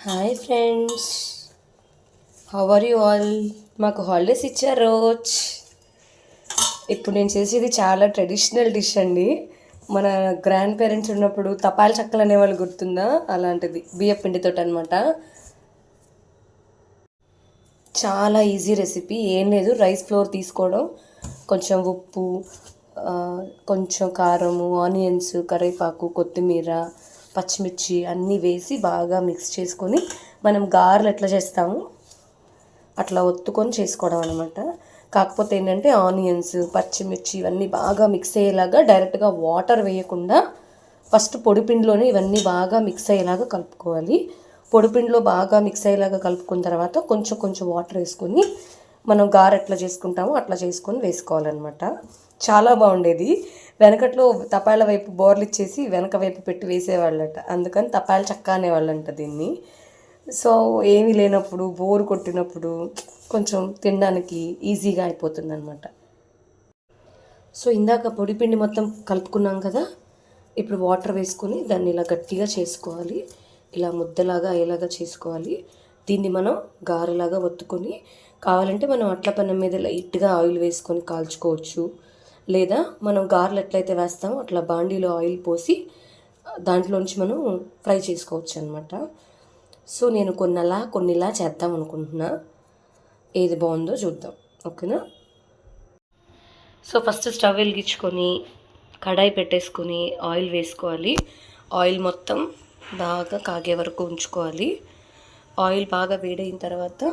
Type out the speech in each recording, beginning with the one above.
Hi friends, how are you all? మాకు holidays ఇచ్చారు రోజ్. ఇప్పుడు నేను చేసేది చాలా ట్రెడిషనల్ డిష్ అండి. మన గ్రాండ్ పేరెంట్స్ ఉన్నప్పుడు తపాల చెక్కలు అనేవాళ్ళు, గుర్తుందా? అలాంటిది బియ్య పిండితో అనమాట. చాలా ఈజీ రెసిపీ. ఏం లేదు, రైస్ ఫ్లోర్ తీసుకోవడం, కొంచెం ఉప్పు, కొంచెం కారము, ఆనియన్స్, కరివేపాకు, కొత్తిమీర, పచ్చిమిర్చి అన్నీ వేసి బాగా మిక్స్ చేసుకొని మనం గారెలు ఎట్లా చేస్తాము అట్లా ఒత్తుకొని చేసుకోవడం అనమాట. కాకపోతే ఏంటంటే ఆనియన్స్, పచ్చిమిర్చి ఇవన్నీ బాగా మిక్స్ అయ్యేలాగా డైరెక్ట్గా వాటర్ వేయకుండా ఫస్ట్ పొడిపిండిలోనే ఇవన్నీ బాగా మిక్స్ అయ్యేలాగా కలుపుకోవాలి. పొడిపిండిలో బాగా మిక్స్ అయ్యేలాగా కలుపుకున్న తర్వాత కొంచెం కొంచెం వాటర్ వేసుకొని మనం గారె ఎట్లా చేసుకుంటామో అట్లా చేసుకొని వేసుకోవాలన్నమాట. చాలా బాగుండేది. వెనకట్లో తపాల వైపు బోర్లు ఇచ్చేసి వెనక వైపు పెట్టి వేసేవాళ్ళట, అందుకని తపాల చెక్క అనేవాళ్ళంట దీన్ని. సో ఏమీ లేనప్పుడు, బోరు కొట్టినప్పుడు కొంచెం తినడానికి ఈజీగా అయిపోతుంది అనమాట. సో ఇందాక పొడిపిండి మొత్తం కలుపుకున్నాం కదా, ఇప్పుడు వాటర్ వేసుకొని దాన్ని ఇలా గట్టిగా చేసుకోవాలి. ఇలా ముద్దలాగా అయ్యేలాగా చేసుకోవాలి. దీన్ని మనం గారెలాగా ఒత్తుకొని, కావాలంటే మనం అట్ల పన్నం మీద లైట్గా ఆయిల్ వేసుకొని కాల్చుకోవచ్చు. లేదా మనం గారెలు ఎట్లయితే వేస్తామో అట్లా బాండీలో ఆయిల్ పోసి దాంట్లోంచి మనం ఫ్రై చేసుకోవచ్చు అనమాట. సో నేను కొన్నిలా చేద్దాం అనుకుంటున్నా. ఏది బాగుందో చూద్దాం, ఓకేనా? సో ఫస్ట్ స్టవ్ వెలిగించుకొని కడాయి పెట్టేసుకొని ఆయిల్ వేసుకోవాలి. ఆయిల్ మొత్తం బాగా కాగే వరకు ఉంచుకోవాలి. ఆయిల్ బాగా వేడైన తర్వాత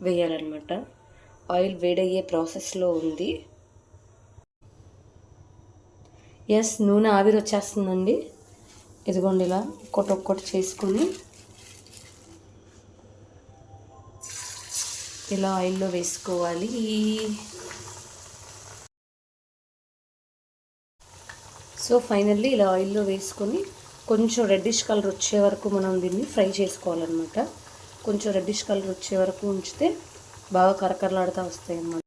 వేయాలన్నమాట. ఆయిల్ వేడయ్యే ప్రాసెస్లో ఉంది. ఎస్, నూనె ఆవిరి వచ్చేస్తుందండి. ఇదిగోండి, ఇలా ఒక్కొక్కటి చేసుకొని ఇలా ఆయిల్లో వేసుకోవాలి. సో ఫైనల్లీ ఇలా ఆయిల్లో వేసుకొని కొంచెం రెడ్డిష్ కలర్ వచ్చే వరకు మనం దీన్ని ఫ్రై చేసుకోవాలన్నమాట. కొంచెం రెడ్డిష్ కలర్ వచ్చే వరకు ఉంచితే బాగా కరకరలాడుతూ వస్తాయి అన్నమాట.